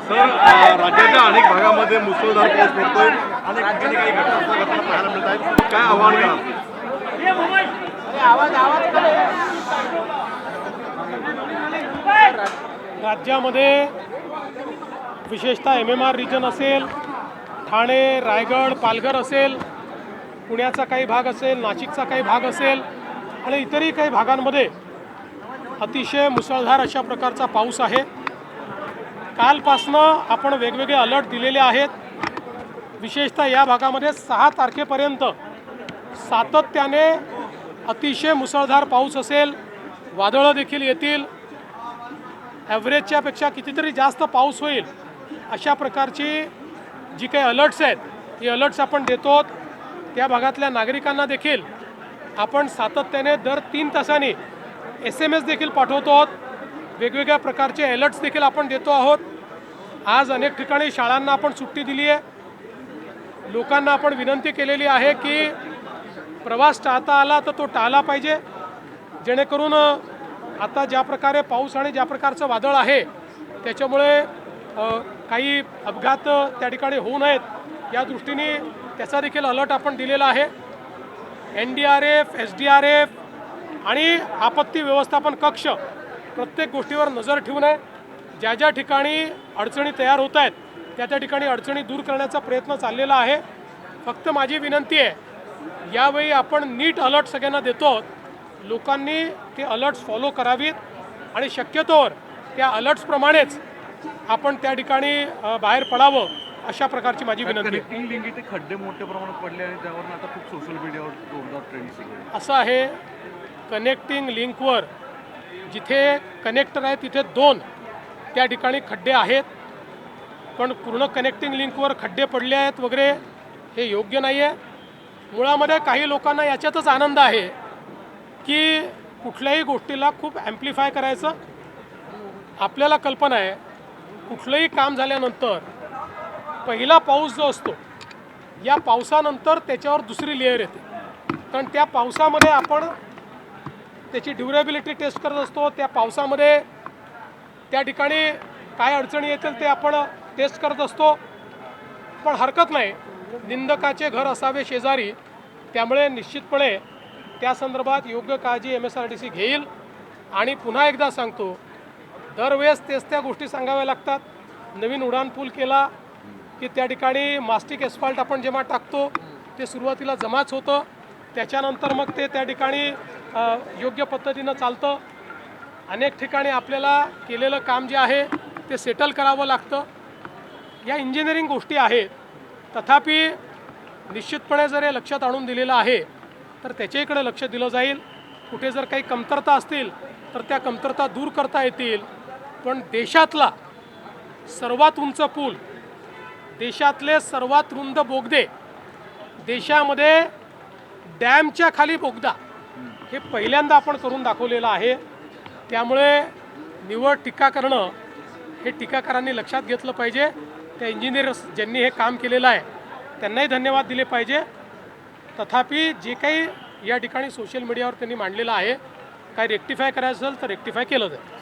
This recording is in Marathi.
सर राज्याच्या अनेक भागामध्ये मुसळधार पाऊस पडतोय, अनेक ठिकाणी काही घटना पाहायला मिळत आहेत. काय आव्हान कराल? राज्यामध्ये विशेषतः MMR रिजन असेल, ठाणे, रायगड, पालघर असेल, पुण्याचा काही भाग असेल, नाशिकचा काही भाग असेल आणि इतरही काही भागांमध्ये अतिशय मुसळधार अशा प्रकारचा पाऊस आहे. कालपासनं आपण वेगवेगळे अलर्ट दिलेले आहेत. विशेषतः या भागामध्ये 6 तारखेपर्यंत सातत्याने अतिशय मुसळधार पाऊस असेल, वादळं देखील येतील, ॲव्हरेजच्या पेक्षा कितीतरी जास्त पाऊस होईल अशा प्रकारची जी काही अलर्ट्स आहेत ही अलर्ट्स आपण देतो. त्या भागातल्या नागरिकांना देखील आपण सातत्याने दर 3 तासांनी SMS देखील पाठवतो. वेगवेगळ्या प्रकारचे अलर्ट्स देखील आपण देतो आहोत. आज अनेक ठिकाणी शाळांना आपण सुट्टी दिली आहे. लोकांना आपण विनंती केलेली आहे की प्रवास टाळता आला तर तो टाळला पाहिजे, जेणेकरून आता ज्या प्रकारे पाऊस आणि ज्या प्रकारचं वादळ आहे त्याच्यामुळे काही अपघात त्या ठिकाणी होऊ नयेत या दृष्टीने त्याचा देखील अलर्ट आपण दिलेला आहे. NDRF, SDRF आणि आपत्ती व्यवस्थापन कक्ष प्रत्येक गोष्टीवर नजर ठेवून आहे. ज्या ज्या ठिकाणी अडचणी तयार होत आहेत त्या ठिकाणी अडचणी दूर करण्याचा प्रयत्न चाललेला आहे. फक्त माझी विनंती आहे, यावेळी आपण नीट अलर्ट सगळ्यांना देतो, लोकांनी ते अलर्ट्स फॉलो करावीत आणि शक्यतोवर त्या अलर्ट्सप्रमाणेच आपण त्या ठिकाणी बाहेर पडावं अशा प्रकारची माझी विनंती आहे. कनेक्टिंग लिंक इथे खड्डे मोठ्या प्रमाणात पडले आणि त्यावरून आता खूप सोशल मीडियावर जोरदार ट्रेंड सुरू आहे. असं आहे, कनेक्टिंग लिंकवर जिथे कनेक्टर आहे तिथे 2 त्या ठिकाणी खड्डे आहेत, पण पूर्ण कनेक्टिंग लिंकवर खड्डे पडले आहेत वगैरे हे योग्य नाही आहे. मुळामध्ये काही लोकांना याच्यातच आनंद आहे की कुठल्याही गोष्टीला खूप ॲम्प्लिफाय करायचं. आपल्याला कल्पना आहे कुठलंही काम झाल्यानंतर पहिला पाऊस जो असतो या पावसानंतर त्याच्यावर दुसरी लेअर येते, कारण त्या पावसामध्ये आपण त्याची ड्युरेबिलिटी टेस्ट करत असतो. त्या पावसामध्ये त्या ठिकाणी काय अडचणी येतील ते आपण टेस्ट करत असतो. पण हरकत नाही, निंदकाचे घर असावे शेजारी, त्यामुळे निश्चितपणे त्या संदर्भात योग्य काळजी MSRDC घेईल. आणि पुन्हा एकदा सांगतो, दरवेळेस तेच त्या गोष्टी सांगाव्या लागतात. नवीन उड्डाणपूल केला की त्या ठिकाणी मास्टिक एस्फाल्ट आपण जेव्हा टाकतो ते सुरुवातीला जमाच होतं, त्याच्यानंतर मग ते त्या ठिकाणी योग्य पद्धतीनं चालतं. अनेक ठिकाणी आपल्याला केलेलं काम जे आहे ते सेटल करावं लागतं. या इंजिनिअरिंग गोष्टी आहेत. तथापि निश्चितपणे जर हे लक्षात आणून दिलेलं आहे तर त्याच्याकडे लक्ष दिलं जाईल. कुठे जर काही कमतरता असतील तर त्या कमतरता दूर करता येतील. पण देशातला सर्वात उंच पूल, देशातले सर्वात रुंद बोगदे, देशामध्ये डॅमच्या खाली बोगदा हे पहिल्यांदा आपण करून दाखवलेलं आहे. त्यामुळे निवड टीका करणं हे टीकाकारांनी लक्षात घेतलं पाहिजे. त्या इंजिनियर्स ज्यांनी हे काम केलेलं आहे त्यांनाही धन्यवाद दिले पाहिजे. तथापि जे काही या ठिकाणी सोशल मीडियावर त्यांनी मांडलेलं आहे, काय रेक्टिफाय करायचं असेल तर रेक्टिफाय केलं जाईल.